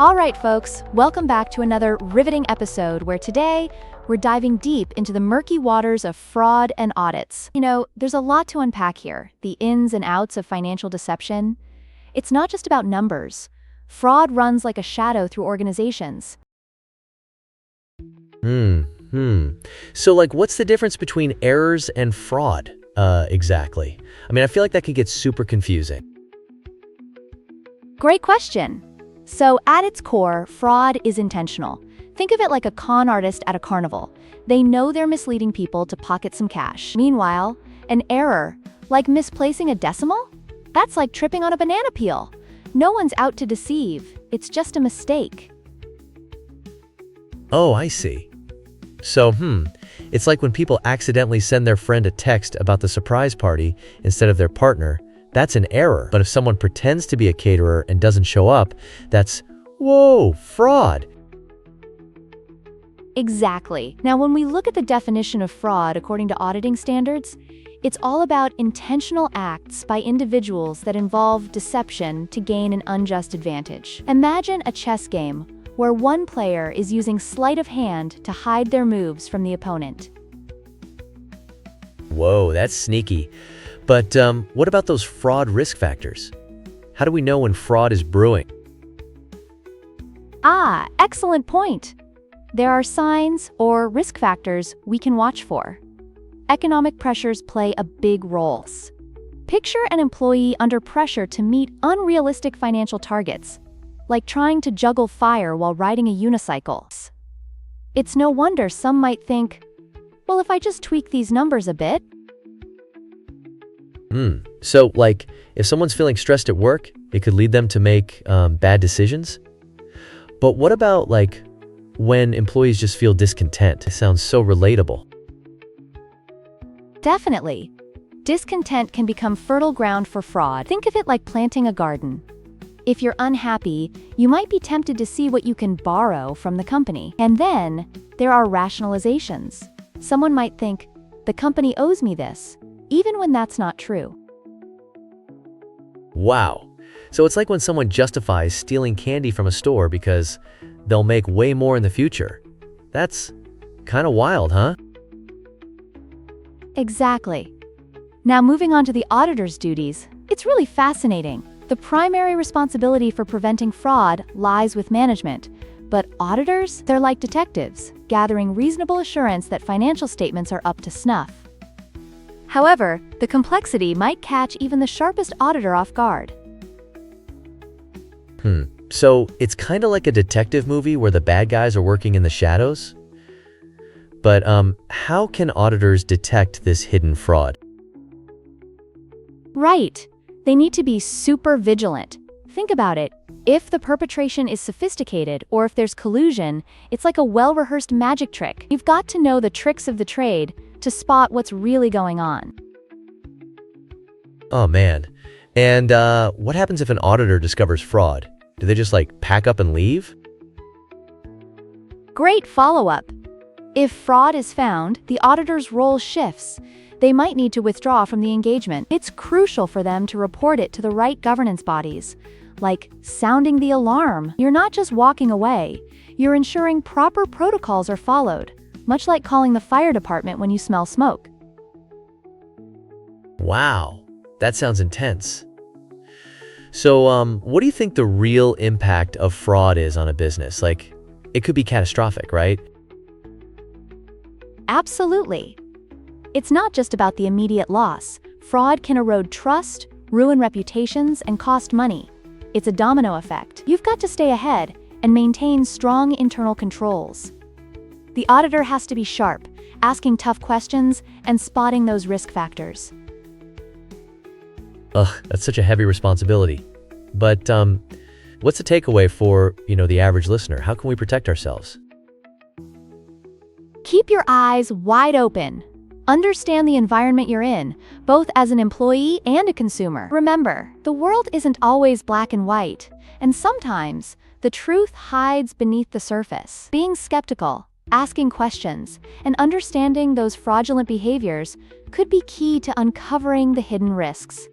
All right, folks, welcome back to another riveting episode where today we're diving deep into the murky waters of fraud and audits. There's a lot to unpack here, the ins and outs of financial deception. It's not just about numbers. Fraud runs like a shadow through organizations. So, what's the difference between errors and fraud, exactly? I feel like that could get super confusing. Great question. So, at its core, fraud is intentional. Think of it like a con artist at a carnival. They know they're misleading people to pocket some cash. Meanwhile, an error, like misplacing a decimal, that's like tripping on a banana peel. No one's out to deceive. It's just a mistake. Oh, I see. So, it's like when people accidentally send their friend a text about the surprise party instead of their partner. That's an error. But if someone pretends to be a caterer and doesn't show up, that's, whoa, fraud. Exactly. Now, when we look at the definition of fraud according to auditing standards, it's all about intentional acts by individuals that involve deception to gain an unjust advantage. Imagine a chess game where one player is using sleight of hand to hide their moves from the opponent. Whoa, that's sneaky. But what about those fraud risk factors? How do we know when fraud is brewing? Excellent point. There are signs or risk factors we can watch for. Economic pressures play a big role. Picture an employee under pressure to meet unrealistic financial targets, like trying to juggle fire while riding a unicycle. It's no wonder some might think, well, if I just tweak these numbers a bit. So, if someone's feeling stressed at work, it could lead them to make bad decisions? But what about, when employees just feel discontent? It sounds so relatable. Definitely. Discontent can become fertile ground for fraud. Think of it like planting a garden. If you're unhappy, you might be tempted to see what you can borrow from the company. And then there are rationalizations. Someone might think, the company owes me this, even when that's not true. Wow. So it's like when someone justifies stealing candy from a store because they'll make way more in the future. That's kind of wild, huh? Exactly. Now, moving on to the auditor's duties, it's really fascinating. The primary responsibility for preventing fraud lies with management, but auditors, they're like detectives, gathering reasonable assurance that financial statements are up to snuff. However, the complexity might catch even the sharpest auditor off guard. So it's kind of like a detective movie where the bad guys are working in the shadows? But how can auditors detect this hidden fraud? Right. They need to be super vigilant. Think about it. If the perpetration is sophisticated or if there's collusion, it's like a well-rehearsed magic trick. You've got to know the tricks of the trade to spot what's really going on. Oh, man. And what happens if an auditor discovers fraud? Do they just, pack up and leave? Great follow-up. If fraud is found, the auditor's role shifts. They might need to withdraw from the engagement. It's crucial for them to report it to the right governance bodies, like sounding the alarm. You're not just walking away, you're ensuring proper protocols are followed, much like calling the fire department when you smell smoke. Wow, that sounds intense. So, what do you think the real impact of fraud is on a business? It could be catastrophic, right? Absolutely. It's not just about the immediate loss. Fraud can erode trust, ruin reputations, and cost money. It's a domino effect. You've got to stay ahead and maintain strong internal controls. The auditor has to be sharp, asking tough questions and spotting those risk factors. That's such a heavy responsibility. But what's the takeaway for, the average listener? How can we protect ourselves? Keep your eyes wide open. Understand the environment you're in, both as an employee and a consumer. Remember, the world isn't always black and white, and sometimes the truth hides beneath the surface. Being skeptical, asking questions, and understanding those fraudulent behaviors could be key to uncovering the hidden risks.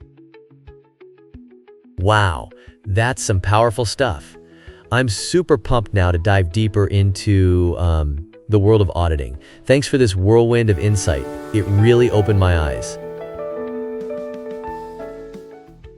Wow, that's some powerful stuff. I'm super pumped now to dive deeper into the world of auditing. Thanks for this whirlwind of insight. It really opened my eyes.